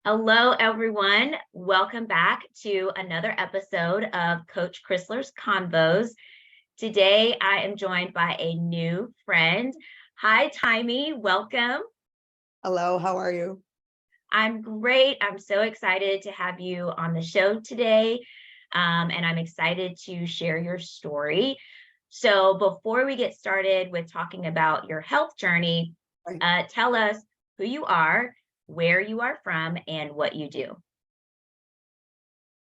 Hello, everyone. Welcome back to another episode of Coach Krisler's Convos. Today, I am joined by a new friend. Hi, Taimi. Welcome. Hello, how are you? I'm great. I'm so excited to have you on the show today, and I'm excited to share your story. So before we get started with talking about your health journey, tell us who you are, where you are from, and what you do.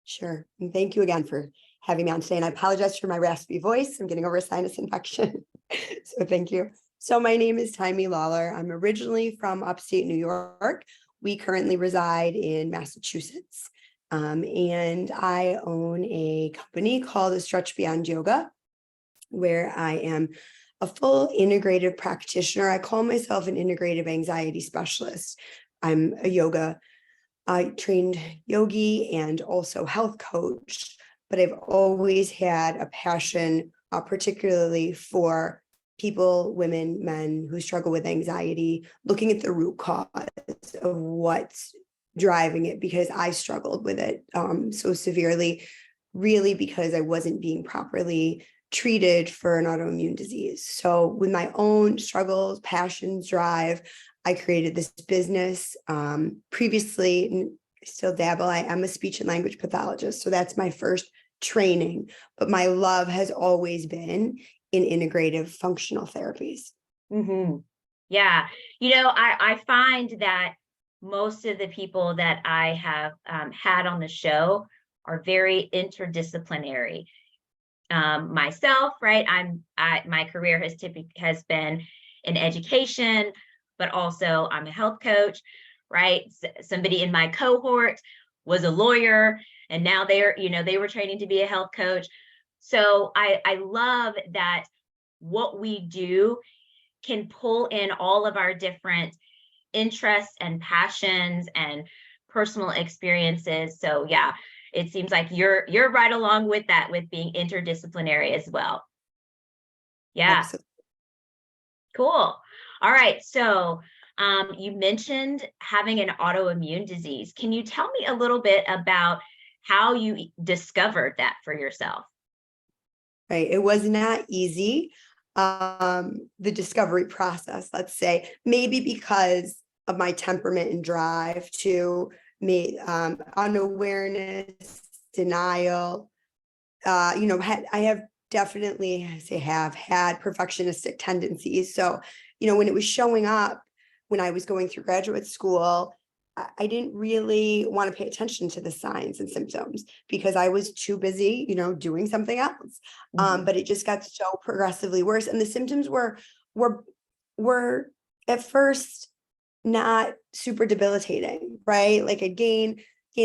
Sure. And thank you again for having me on today. And I apologize for my raspy voice. I'm getting over a sinus infection. So thank you. So my name is Taimi Lawler. I'm originally from upstate New York. We currently reside in Massachusetts. And I own a company called A Stretch Beyond Yoga, where I am a full integrative practitioner. I call myself an integrative anxiety specialist. I'm I trained yogi and also health coach, but I've always had a passion, particularly for people, women, men who struggle with anxiety, looking at the root cause of what's driving it, because I struggled with it so severely, really because I wasn't being properly treated for an autoimmune disease. So with my own struggles, passions, drive, I created this business. Previously, still dabble. I am a speech and language pathologist. So that's my first training. But my love has always been in integrative functional therapies. Mm-hmm. Yeah. I find that most of the people that I have had on the show are very interdisciplinary. Myself, right? My career has been in education, but also I'm a health coach, right? Somebody in my cohort was a lawyer, and now they were training to be a health coach. So I love that what we do can pull in all of our different interests and passions and personal experiences. So yeah, it seems like you're right along with that, with being interdisciplinary as well. Yeah. Absolutely. Cool. All right. So you mentioned having an autoimmune disease. Can you tell me a little bit about how you discovered that for yourself? Right. It was not easy. The discovery process, let's say, maybe because of my temperament and drive to me, unawareness, denial. I have definitely, have had perfectionistic tendencies. So, when it was showing up, when I was going through graduate school, I didn't really want to pay attention to the signs and symptoms because I was too busy, doing something else. But it just got so progressively worse. And the symptoms were at first not super debilitating, right? Like I gained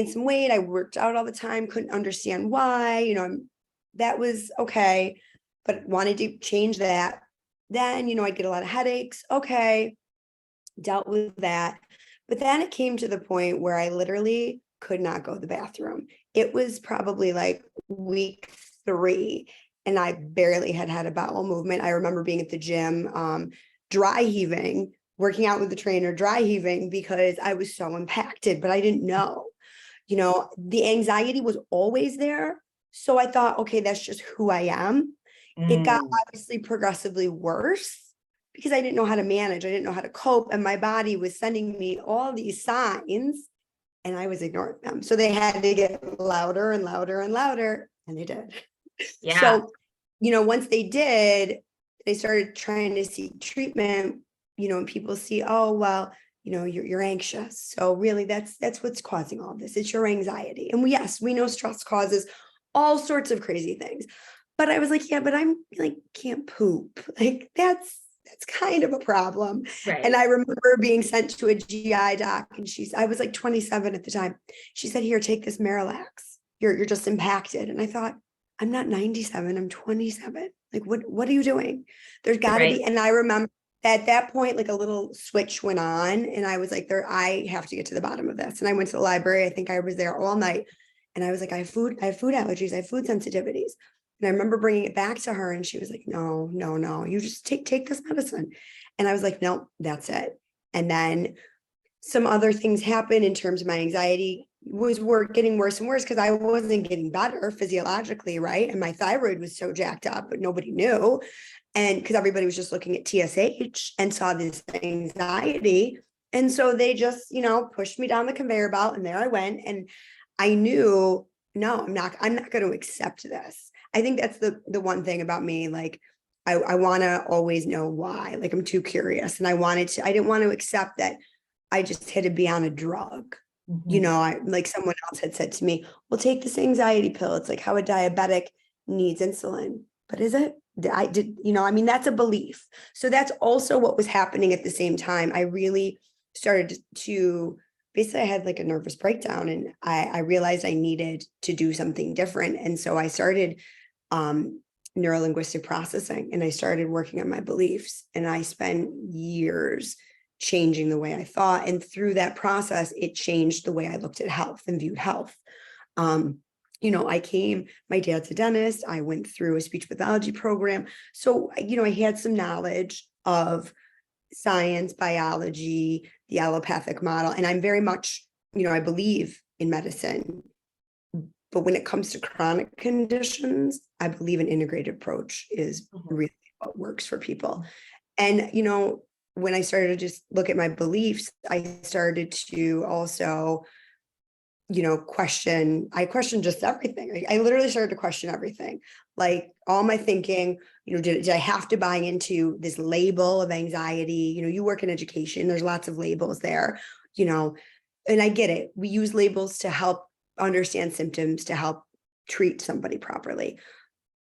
some weight. I worked out all the time, couldn't understand why, that was okay, but wanted to change that. Then, I'd get a lot of headaches. Okay, dealt with that. But then it came to the point where I literally could not go to the bathroom. It was probably like week 3, and I barely had a bowel movement. I remember being at the gym, dry heaving, working out with the trainer, dry heaving because I was so impacted, but I didn't know. The anxiety was always there. So I thought, okay, that's just who I am. It got obviously progressively worse because I didn't know how to manage. I didn't know how to cope. And my body was sending me all these signs and I was ignoring them. So they had to get louder and louder and louder. And they did. Yeah. So, once they did, they started trying to seek treatment, and people see, oh, well, you're anxious. So really that's what's causing all this. It's your anxiety. And yes, we know stress causes all sorts of crazy things. But I was like, yeah, but I'm like, can't poop. Like that's kind of a problem. Right. And I remember being sent to a GI doc, and I was like 27 at the time. She said, here, take this Marilax. You're just impacted. And I thought, I'm not 97, I'm 27. Like, what are you doing? There's gotta be. And I remember at that point, like a little switch went on and I was like, I have to get to the bottom of this. And I went to the library. I think I was there all night. And I was like, I have food allergies, I have food sensitivities. And I remember bringing it back to her and she was like, no, you just take this medicine. And I was like, no, that's it. And then some other things happened in terms of my anxiety was getting worse and worse because I wasn't getting better physiologically, right? And my thyroid was so jacked up, but nobody knew. And because everybody was just looking at TSH and saw this anxiety. And so they just, pushed me down the conveyor belt and there I went. And I knew, no, I'm not going to accept this. I think that's the one thing about me. Like, I want to always know why. Like, I'm too curious and I didn't want to accept that I just had to be on a drug. I like someone else had said to me, well, take this anxiety pill. It's like how a diabetic needs insulin. But is it? That's a belief. So that's also what was happening at the same time. I really started to basically, I had like a nervous breakdown and I realized I needed to do something different. And so I started neurolinguistic processing and I started working on my beliefs, and I spent years changing the way I thought. And through that process, it changed the way I looked at health and viewed health. My dad's a dentist. I went through a speech pathology program. So, I had some knowledge of science, biology, the allopathic model. And I'm very much, I believe in medicine. But when it comes to chronic conditions, I believe an integrated approach is really what works for people. And, when I started to just look at my beliefs, I started to also, I questioned just everything. I literally started to question everything, like all my thinking, did I have to buy into this label of anxiety? You work in education, there's lots of labels there, and I get it. We use labels to help understand symptoms, to help treat somebody properly.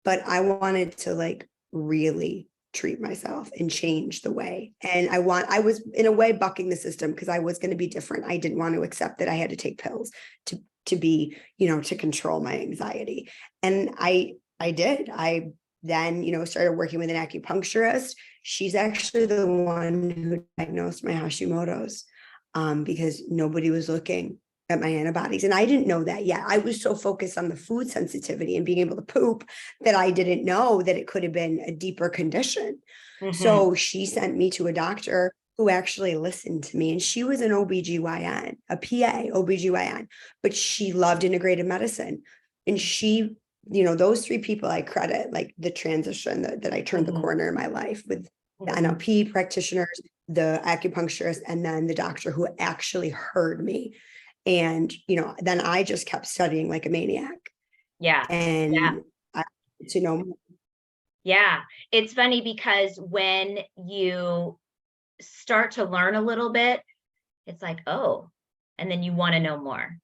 But I wanted to really treat myself and change the way. And I was in a way bucking the system because I was going to be different. I didn't want to accept that I had to take pills to be, to control my anxiety. And I did. I then, started working with an acupuncturist. She's actually the one who diagnosed my Hashimoto's because nobody was looking at my antibodies. And I didn't know that yet. I was so focused on the food sensitivity and being able to poop that I didn't know that it could have been a deeper condition. So she sent me to a doctor who actually listened to me. And she was an OBGYN, a PA, OBGYN, but she loved integrated medicine. And she, those three people I credit, like the transition that I turned the corner in my life with the NLP practitioners, the acupuncturist, and then the doctor who actually heard me. And, then I just kept studying like a maniac. Yeah. And, yeah. It's funny because when you start to learn a little bit, it's like, oh, and then you want to know more.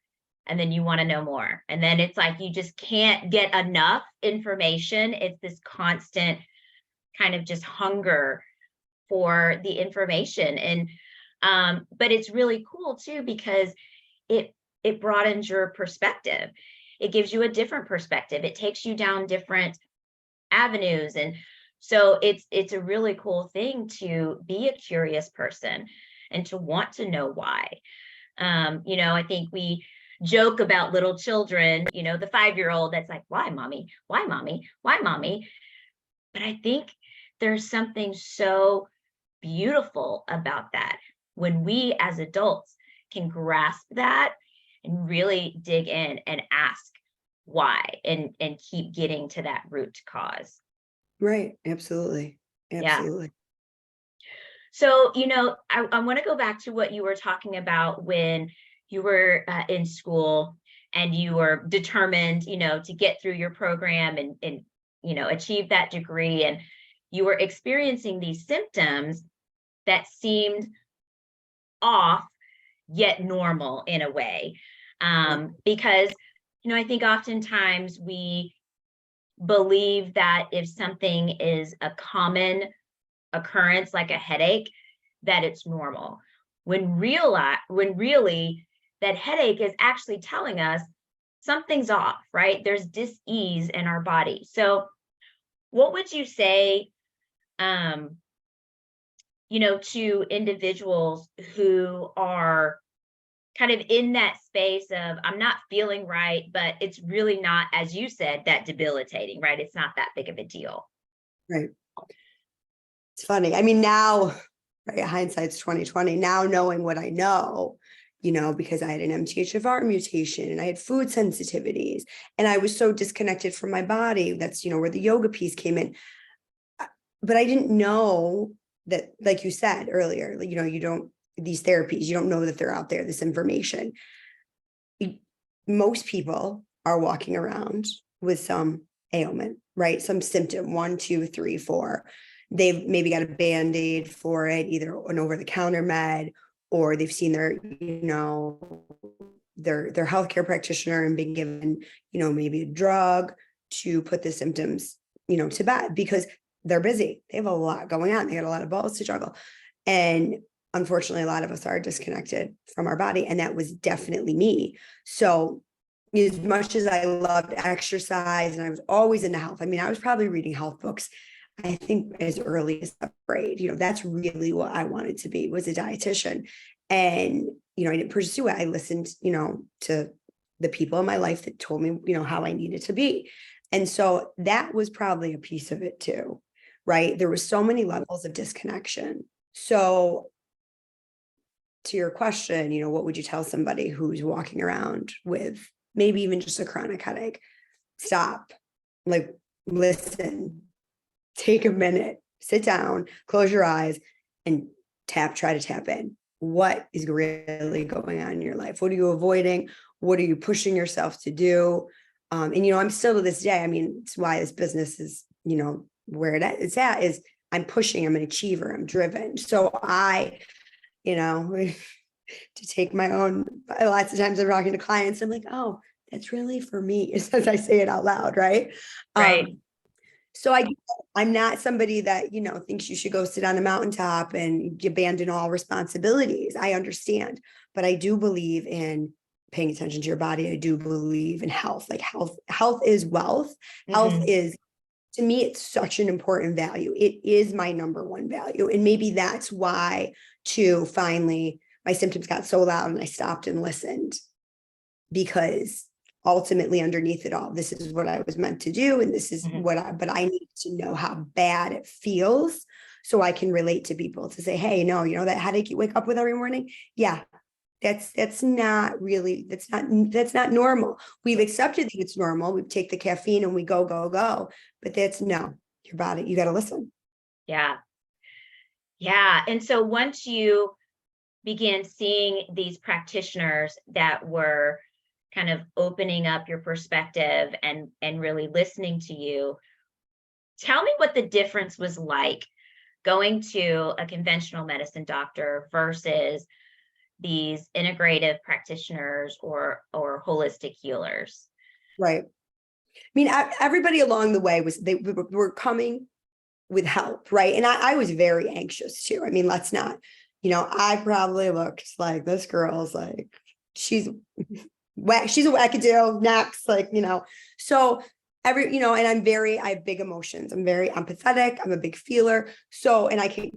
And then you want to know more. And then it's like, you just can't get enough information. It's this constant kind of just hunger for the information. And, but it's really cool too, because it broadens your perspective. It gives you a different perspective. It takes you down different avenues. And so it's a really cool thing to be a curious person and to want to know why. I think we joke about little children, the 5-year-old that's like, why mommy? Why mommy? Why mommy? But I think there's something so beautiful about that when we as adults can grasp that and really dig in and ask why and keep getting to that root cause. Right. Absolutely. Yeah. So, I want to go back to what you were talking about when you were in school and you were determined, to get through your program and achieve that degree. And you were experiencing these symptoms that seemed off, yet normal in a way. Because, I think oftentimes we believe that if something is a common occurrence, like a headache, that it's normal. When really that headache is actually telling us something's off, right? There's dis-ease in our body. So what would you say, to individuals who are kind of in that space of, I'm not feeling right, but it's really not, as you said, that debilitating, right? It's not that big of a deal. Right. It's funny. I mean, now right? Hindsight's 2020. Now knowing what I know, because I had an MTHFR mutation and I had food sensitivities and I was so disconnected from my body. That's, where the yoga piece came in. But I didn't know that, like you said earlier, you don't, these therapies, you don't know that they're out there, this information. Most people are walking around with some ailment, right? Some symptom, 1, 2, 3, 4. They've maybe got a Band-Aid for it, either an over-the-counter med, or they've seen their healthcare practitioner and been given, maybe a drug to put the symptoms, to bed, because they're busy. They have a lot going on. They got a lot of balls to juggle. And unfortunately, a lot of us are disconnected from our body. And that was definitely me. So as much as I loved exercise and I was always into health, I mean, I was probably reading health books, I think as early as 7th grade. That's really what I wanted to be, was a dietitian. And, I didn't pursue it. I listened, to the people in my life that told me, how I needed to be. And so that was probably a piece of it too, right? There was so many levels of disconnection. So to your question, what would you tell somebody who's walking around with maybe even just a chronic headache? Stop, listen, take a minute, sit down, close your eyes, and try to tap in. What is really going on in your life? What are you avoiding? What are you pushing yourself to do? And, I'm still to this day, I mean, it's why this business is, where it's at, is I'm pushing, I'm an achiever, I'm driven. So I, to take my own, lots of times I'm talking to clients, I'm like, oh, that's really for me, as I say it out loud, right? Right. So I'm not somebody that, thinks you should go sit on a mountaintop and abandon all responsibilities. I understand, but I do believe in paying attention to your body. I do believe in health. Health is wealth. Health is, to me, it's such an important value. It is my number one value. And maybe that's why, too, finally, my symptoms got so loud and I stopped and listened, because ultimately underneath it all, this is what I was meant to do. And this is but I need to know how bad it feels so I can relate to people, to say, hey, no, that headache you wake up with every morning. Yeah, that's not really, that's not normal. We've accepted that it's normal. We take the caffeine and we go, but that's no, your body, you got to listen. Yeah. Yeah. And so once you began seeing these practitioners that were kind of opening up your perspective and really listening to you, tell me what the difference was like going to a conventional medicine doctor versus these integrative practitioners or holistic healers. Right. I mean, everybody along the way they were coming with help, right? And I was very anxious too. I mean, let's not, I probably looked like, this girl's like, she's a wackadoo next, so and I have big emotions. I'm very empathetic. I'm a big feeler. So, and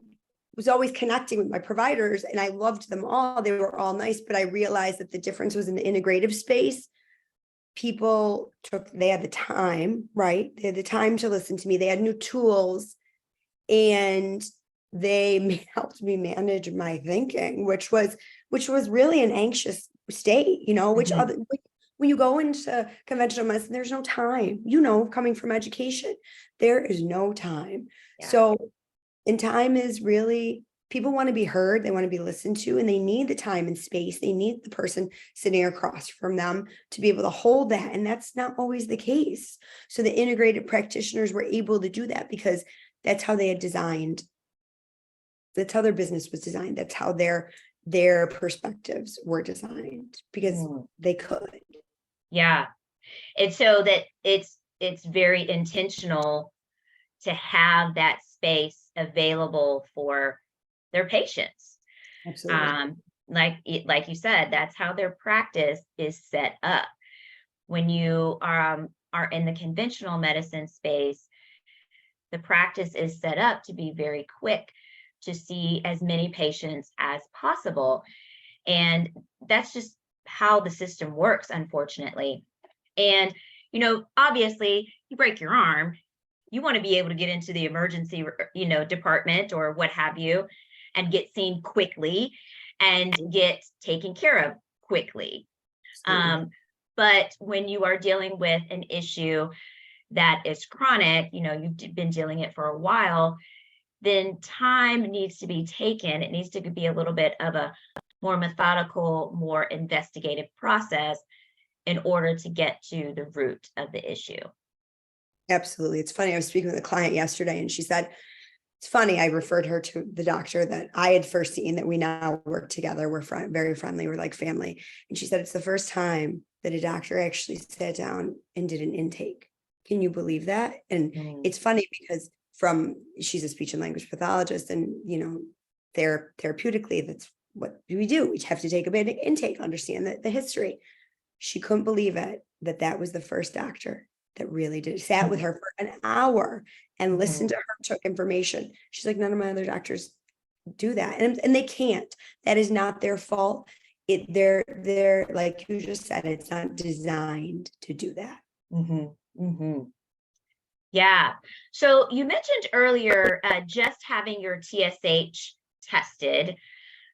was always connecting with my providers, and I loved them all. They were all nice, but I realized that the difference was in the integrative space. They had the time, right? They had the time to listen to me. They had new tools, and they helped me manage my thinking, which was really an anxious state, when you go into conventional medicine, there's no time, coming from education, there is no time. Yeah. So, and time is really, people want to be heard, they want to be listened to, and they need the time and space. They need the person sitting across from them to be able to hold that. And that's not always the case. So the integrated practitioners were able to do that because that's how they had designed. That's how their business was designed. That's how their perspectives were designed, because they could. Yeah. And so that it's very intentional to have that space available for their patients. Absolutely. Like you said, that's how their practice is set up. When you are in the conventional medicine space, the practice is set up to be very quick, to see as many patients as possible. And that's just how the system works, unfortunately. And, obviously, you break your arm, you want to be able to get into the emergency, department or what have you, and get seen quickly and get taken care of quickly. But when you are dealing with an issue that is chronic, you've been dealing it for a while, then time needs to be taken. It needs to be a little bit of a more methodical, more investigative process in order to get to the root of the issue. Absolutely. It's funny. I was speaking with a client yesterday and she said, it's funny. I referred her to the doctor that I had first seen, that we now work together. We're very friendly. We're like family. And she said, it's the first time that a doctor actually sat down and did an intake. Can you believe that? And it's funny because she's a speech and language pathologist, and, therapeutically, that's what we do. We have to take a bit of intake, understand the history. She couldn't believe it, that was the first doctor that really sat with her for an hour and listened to her, took information. She's like, none of my other doctors do that. And they can't. That is not their fault. They're like you just said, it's not designed to do that. Yeah. So you mentioned earlier just having your TSH tested.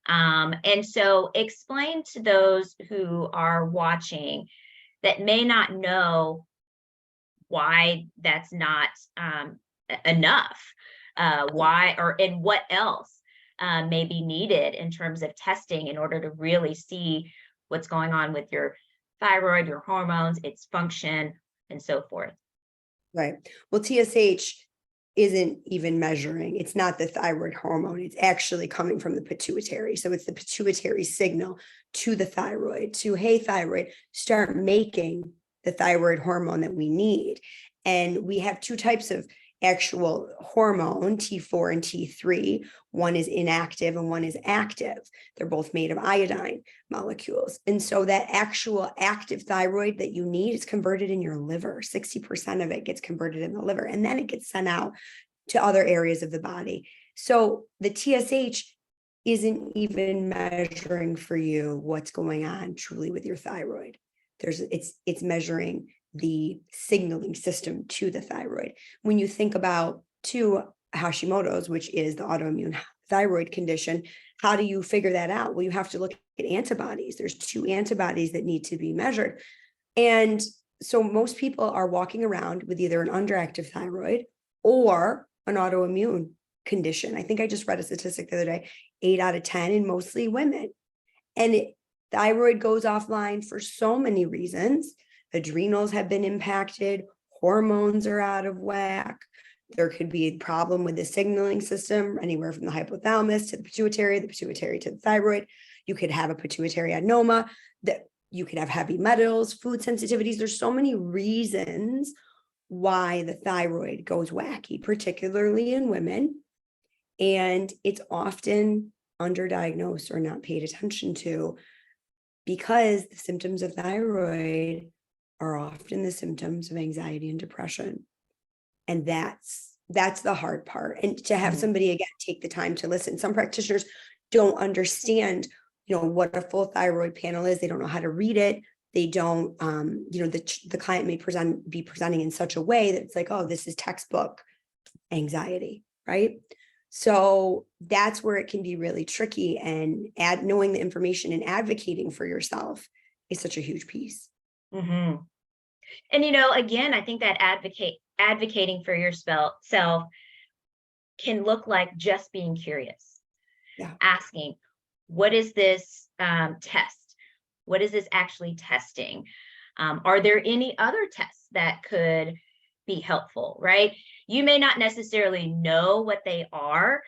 And so explain to those who are watching that may not know why that's not enough, why and what else may be needed in terms of testing in order to really see what's going on with your thyroid, your hormones, its function, and so forth. Right. Well, TSH isn't even measuring. It's not the thyroid hormone. It's actually coming from the pituitary. So it's the pituitary signal to the thyroid to, hey, thyroid, start making the thyroid hormone that we need. And we have two types of actual hormone, T4 and T3. One is inactive and one is active. They're both made of iodine molecules. And so that actual active thyroid that you need is converted in your liver. 60% of it gets converted in the liver, and then it gets sent out to other areas of the body. So the TSH isn't even measuring for you what's going on truly with your thyroid. It's measuring the signaling system to the thyroid. When you think about Hashimoto's, which is the autoimmune thyroid condition, how do you figure that out? Well, you have to look at antibodies. There's 2 antibodies that need to be measured. And so most people are walking around with either an underactive thyroid or an autoimmune condition. I think I just read a statistic the other day, 8 out of 10, and mostly women. And thyroid goes offline for so many reasons. Adrenals have been impacted, hormones are out of whack. There could be a problem with the signaling system, anywhere from the hypothalamus to the pituitary to the thyroid. You could have a pituitary adenoma, that you could have heavy metals, food sensitivities. There's so many reasons why the thyroid goes wacky, particularly in women. And it's often underdiagnosed or not paid attention to, because the symptoms of thyroid are often the symptoms of anxiety and depression. And that's the hard part. And to have somebody, again, take the time to listen. Some practitioners don't understand, what a full thyroid panel is. They don't know how to read it. They don't, the client may be presenting in such a way that it's like, oh, this is textbook anxiety, right? So that's where it can be really tricky, and knowing the information and advocating for yourself is such a huge piece. And, again, I think that advocating for yourself can look like just being curious, asking, what is this test? What is this actually testing? Are there any other tests that could be helpful, right? You may not necessarily know what they are,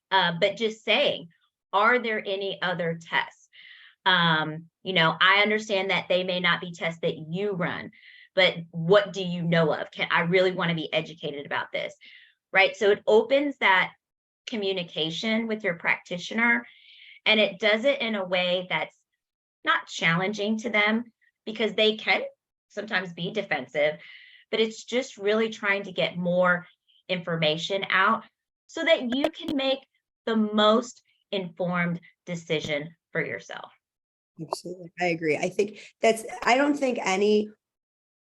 but just saying, are there any other tests? I understand that they may not be tests that you run, but what do you know of? I really want to be educated about this, right? So it opens that communication with your practitioner, and it does it in a way that's not challenging to them, because they can sometimes be defensive, but it's just really trying to get more information out so that you can make the most informed decision for yourself. Absolutely. I agree. I think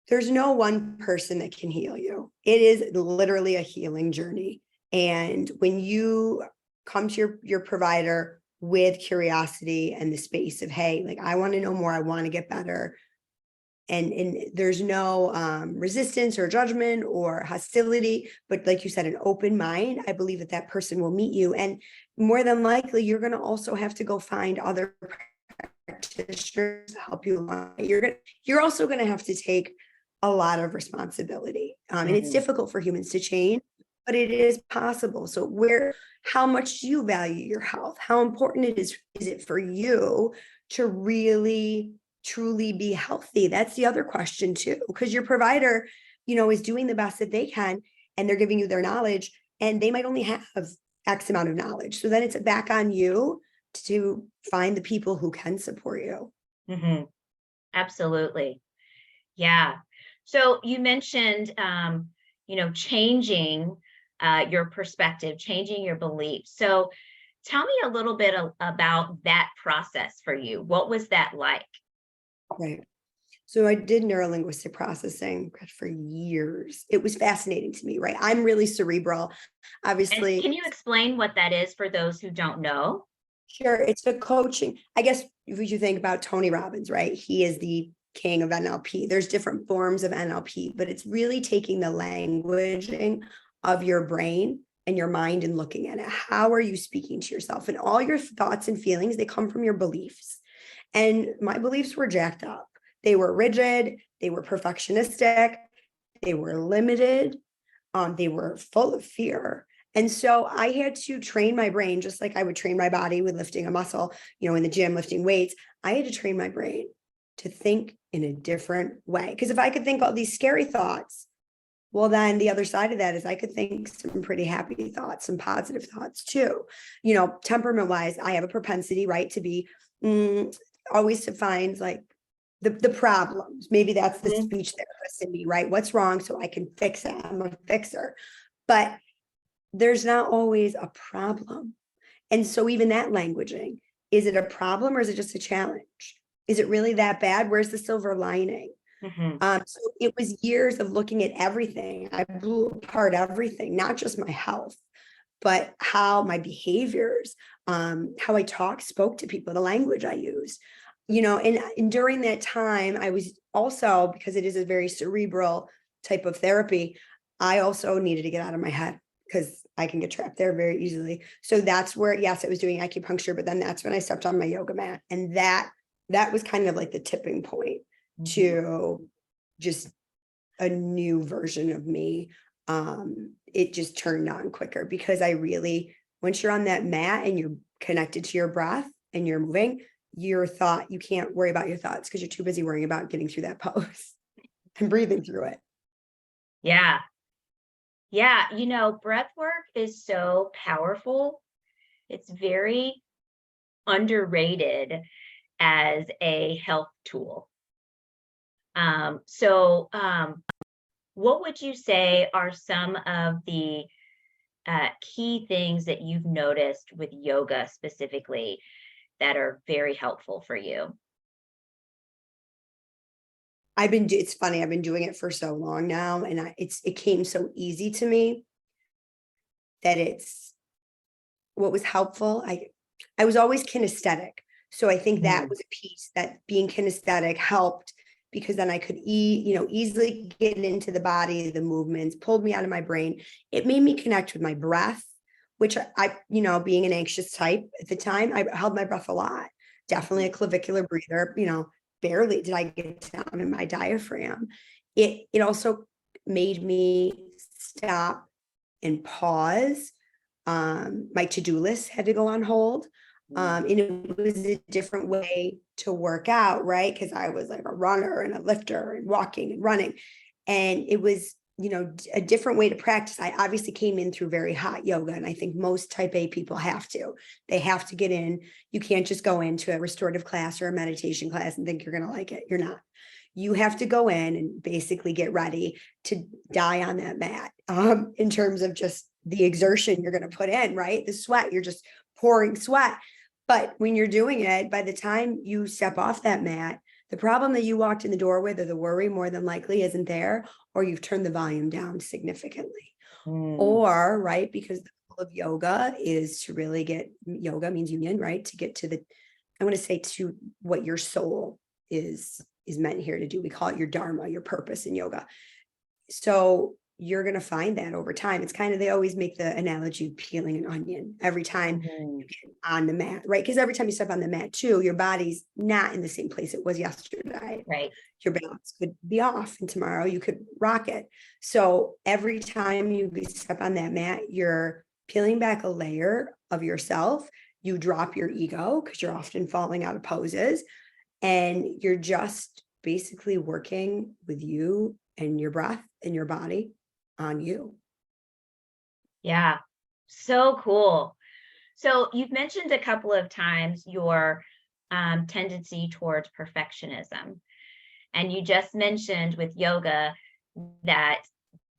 there's no one person that can heal you. It is literally a healing journey. And when you come to your provider with curiosity and the space of, hey, like, I want to know more. I want to get better. And there's no resistance or judgment or hostility, but like you said, an open mind. I believe that person will meet you. And more than likely, you're going to also have to go find other practitioners to help you along. You're also going to have to take a lot of responsibility. And it's difficult for humans to change, but it is possible. So how much do you value your health? How important is it for you to really truly be healthy? That's the other question too, because your provider, is doing the best that they can, and they're giving you their knowledge, and they might only have X amount of knowledge. So then it's back on you to find the people who can support you. Absolutely. Yeah. So you mentioned, changing your perspective, changing your beliefs. So tell me a little bit about that process for you. What was that like? Right. So I did neurolinguistic processing for years. It was fascinating to me, right? I'm really cerebral, obviously. And can you explain what that is for those who don't know? Sure. It's a coaching. I guess if you think about Tony Robbins, right? He is the king of NLP. There's different forms of NLP, but it's really taking the languaging of your brain and your mind and looking at it. How are you speaking to yourself? And all your thoughts and feelings, they come from your beliefs. And my beliefs were jacked up. They were rigid. They were perfectionistic. They were limited. They were full of fear. And so I had to train my brain, just like I would train my body with lifting a muscle, in the gym, lifting weights. I had to train my brain to think in a different way. Because if I could think all these scary thoughts, well, then the other side of that is I could think some pretty happy thoughts, some positive thoughts too. Temperament wise, I have a propensity, right, to be always to find like the problems. Maybe that's the speech therapist in me, right? What's wrong so I can fix it? I'm a fixer. But there's not always a problem. And so even that languaging, is it a problem or is it just a challenge? Is it really that bad? Where's the silver lining? So it was years of looking at everything. I blew apart everything, not just my health, but how my behaviors, how I spoke to people, the language I used, and during that time, I was also, because it is a very cerebral type of therapy, I also needed to get out of my head because I can get trapped there very easily. So that's where, yes, I was doing acupuncture, but then that's when I stepped on my yoga mat. And that was kind of like the tipping point to just a new version of me. It just turned on quicker because once you're on that mat and you're connected to your breath and you're moving, you can't worry about your thoughts because you're too busy worrying about getting through that pose and breathing through it. Yeah. Yeah. Breath work is so powerful. It's very underrated as a health tool. What would you say are some of the key things that you've noticed with yoga specifically that are very helpful for you? It's funny, I've been doing it for so long now, and it came so easy to me that it's what was helpful. I was always kinesthetic. So I think that was a piece that being kinesthetic helped because then I could easily get into the body, the movements, pulled me out of my brain. It made me connect with my breath, which I being an anxious type at the time, I held my breath a lot. Definitely a clavicular breather, barely did I get down in my diaphragm. It also made me stop and pause. My to-do list had to go on hold. And it was a different way to work out, right? Because I was like a runner and a lifter and walking and running. And it was, a different way to practice. I obviously came in through very hot yoga. And I think most type A people have to. They have to get in. You can't just go into a restorative class or a meditation class and think you're going to like it. You're not. You have to go in and basically get ready to die on that mat in terms of just the exertion you're going to put in, right? The sweat, you're just pouring sweat. But when you're doing it, by the time you step off that mat, the problem that you walked in the door with or the worry more than likely isn't there, or you've turned the volume down significantly. Or, right, because the of yoga is to really yoga means union, right? To get to I want to say to what your soul is meant here to do. We call it your dharma, your purpose in yoga. So you're going to find that over time. It's kind of, they always make the analogy of peeling an onion every time you get on the mat, right? Because every time you step on the mat too, your body's not in the same place it was yesterday. Right. Your balance could be off, and tomorrow you could rock it. So every time you step on that mat, you're peeling back a layer of yourself. You drop your ego because you're often falling out of poses, and you're just basically working with you and your breath and your body on you. Yeah. So cool. So you've mentioned a couple of times your tendency towards perfectionism. And you just mentioned with yoga that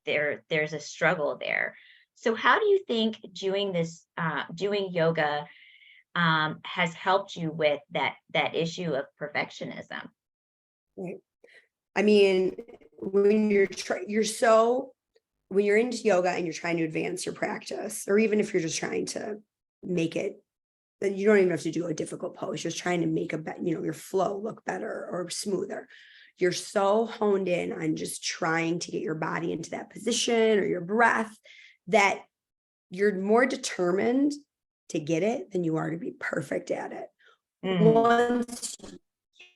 there's a struggle there. So how do you think doing yoga has helped you with that issue of perfectionism? Right. I mean, when when you're into yoga and you're trying to advance your practice, or even if you're just trying to make it, then you don't even have to do a difficult pose, just trying to make your flow look better or smoother. You're so honed in on just trying to get your body into that position or your breath that you're more determined to get it than you are to be perfect at it. Once you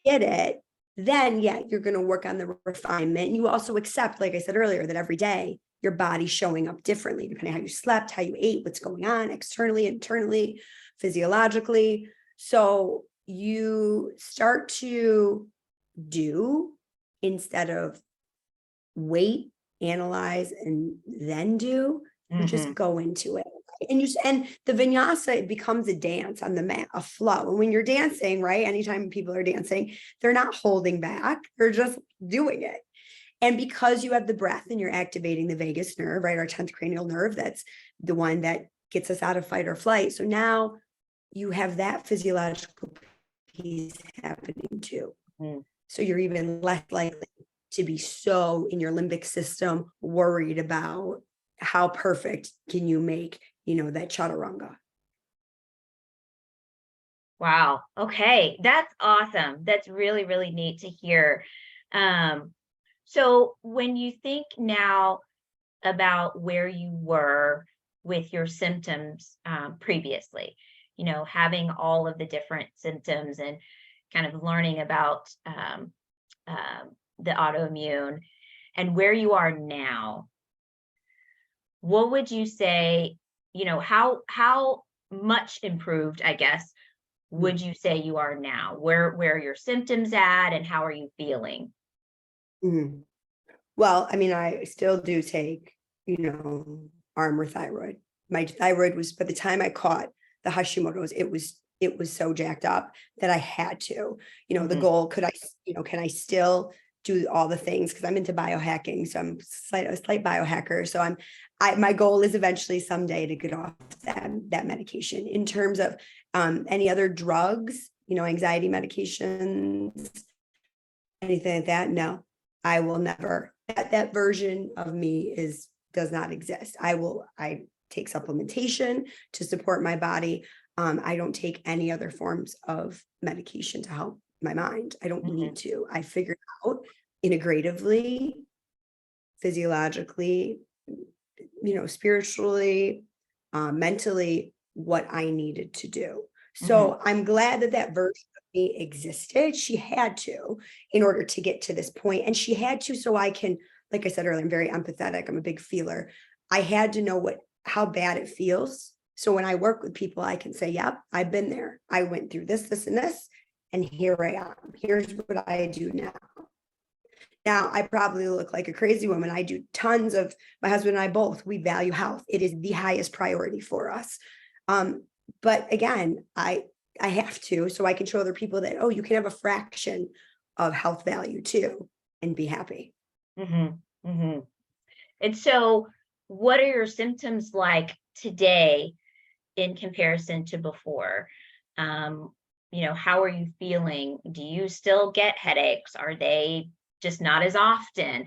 get it, then yeah, you're going to work on the refinement. And you also accept, like I said earlier, that every day your body's showing up differently, depending on how you slept, how you ate, what's going on externally, internally, physiologically. So you start to do instead of wait, analyze, and then do. You just go into it. And the vinyasa, it becomes a dance on the mat, a flow. And when you're dancing, right, anytime people are dancing, they're not holding back, they're just doing it. And because you have the breath and you're activating the vagus nerve, right, our 10th cranial nerve, that's the one that gets us out of fight or flight. So now you have that physiological piece happening too. So you're even less likely to be so in your limbic system worried about how perfect can you make, that chaturanga. Wow. Okay. That's awesome. That's really, really neat to hear. So when you think now about where you were with your symptoms previously, having all of the different symptoms and kind of learning about the autoimmune and where you are now, what would you say, how much improved, I guess, would you say you are now? Where are your symptoms at and how are you feeling? Mhm. Well, I mean, I still do take, Armor thyroid. My thyroid was, by the time I caught the Hashimoto's, it was so jacked up that I had to, the goal, can I still do all the things? Cause I'm into biohacking. So I'm a slight biohacker. So my goal is eventually someday to get off that medication. In terms of any other drugs, anxiety medications, anything like that. No, I will never. That version of me does not exist. I take supplementation to support my body. I don't take any other forms of medication to help my mind. I don't need to. I figured out integratively, physiologically, spiritually, mentally, what I needed to do. So I'm glad that version of me existed. She had to in order to get to this point. And she had to, so I can, like I said earlier, I'm very empathetic. I'm a big feeler. I had to know how bad it feels. So when I work with people, I can say, yep, I've been there. I went through this, this, and this, and here I am. Here's what I do now. Now, I probably look like a crazy woman. I do tons of, my husband and I both, we value health. It is the highest priority for us. But again, I have to, so I can show other people that, oh, you can have a fraction of health value too and be happy. And so what are your symptoms like today in comparison to before? How are you feeling? Do you still get headaches? Are they just not as often?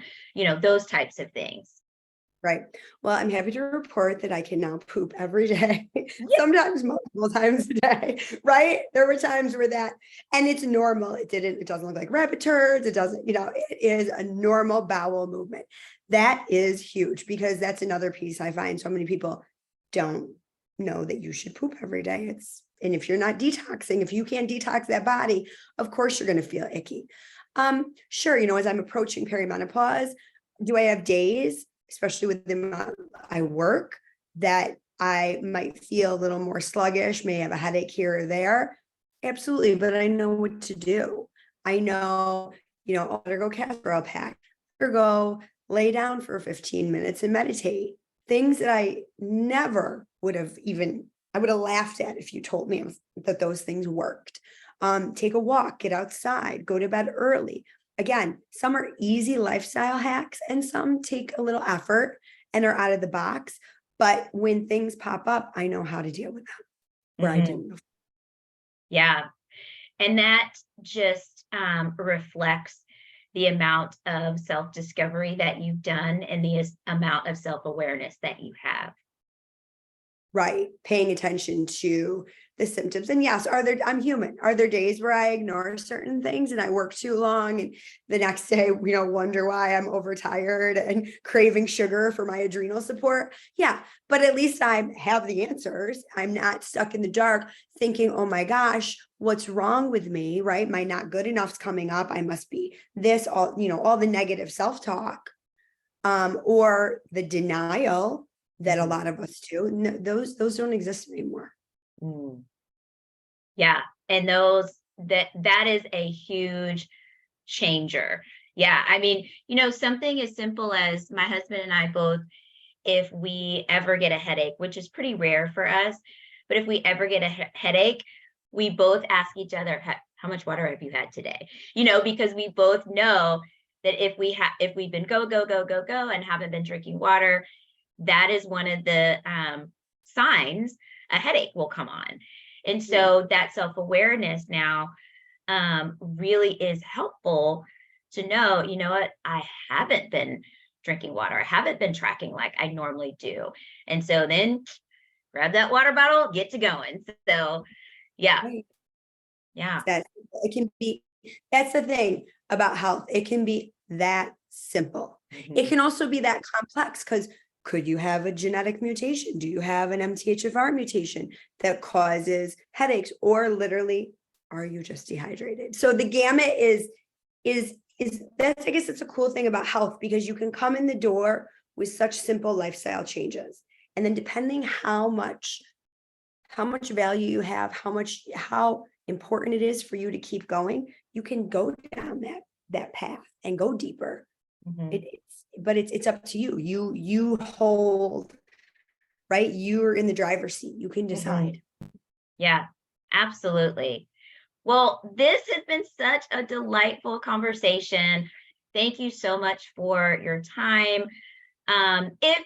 Those types of things. Right. Well, I'm happy to report that I can now poop every day, Yeah. sometimes multiple times a day, right? There were times where that, and it's normal. It doesn't look like rabbit turds. It doesn't, it is a normal bowel movement. That is huge because that's another piece I find so many people don't know that you should poop every day. And if you're not detoxing, if you can't detox that body, of course you're going to feel icky. Sure, as I'm approaching perimenopause, do I have days, especially with the amount I work, that I might feel a little more sluggish, may have a headache here or there? Absolutely, but I know what to do. I know, I'll better go castor oil pack, or go lay down for 15 minutes and meditate. Things that I never would have I would have laughed at if you told me that those things worked. Take a walk, get outside, go to bed early. Again, some are easy lifestyle hacks and some take a little effort and are out of the box. But when things pop up, I know how to deal with them where I didn't before. Yeah. And that just reflects the amount of self-discovery that you've done and the amount of self-awareness that you have. Right. Paying attention to the symptoms. And yes, I'm human. Are there days where I ignore certain things and I work too long and the next day, wonder why I'm overtired and craving sugar for my adrenal support? Yeah. But at least I have the answers. I'm not stuck in the dark thinking, oh my gosh, what's wrong with me? Right. My not good enough's coming up. I must be this, all the negative self-talk, or the denial that a lot of us do. No, those don't exist anymore. Mm. Yeah. And that is a huge changer. Yeah. I mean, something as simple as my husband and I both, if we ever get a headache, which is pretty rare for us, but if we ever get a headache, we both ask each other, how much water have you had today? Because we both know that if we've been go, go, go, go, go, and haven't been drinking water, that is one of the signs a headache will come on. And so that self-awareness now really is helpful to know, what, I haven't been drinking water. I haven't been tracking like I normally do. And so then grab that water bottle, get to going. So yeah. Right. Yeah. That's the thing about health. It can be that simple. It can also be that complex because could you have a genetic mutation? Do you have an MTHFR mutation that causes headaches, or literally, are you just dehydrated? So the gamut is that's, I guess it's a cool thing about health because you can come in the door with such simple lifestyle changes. And then depending how much value you have, how important it is for you to keep going, you can go down that path and go deeper. But it's up to you. You hold, right? You're in the driver's seat. You can decide. Yeah, absolutely. Well, this has been such a delightful conversation. Thank you so much for your time. If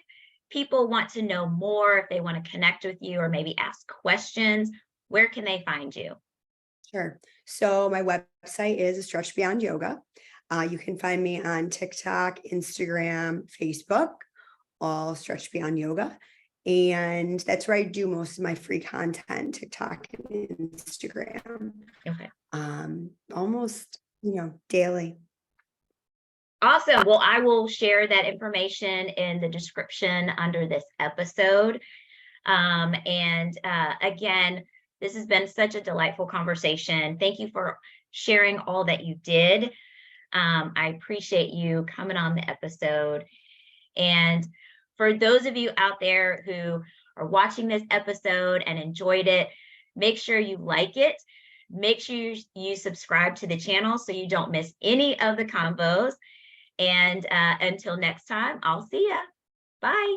people want to know more, if they want to connect with you or maybe ask questions, where can they find you? Sure. So my website is Stretch Beyond Yoga. You can find me on TikTok, Instagram, Facebook, all Stretch Beyond Yoga. And that's where I do most of my free content, TikTok and Instagram. Okay. Almost, daily. Awesome. Well, I will share that information in the description under this episode. Again, this has been such a delightful conversation. Thank you for sharing all that you did. I appreciate you coming on the episode. And for those of you out there who are watching this episode and enjoyed it, make sure you like it. Make sure you subscribe to the channel so you don't miss any of the convos. And until next time, I'll see ya. Bye.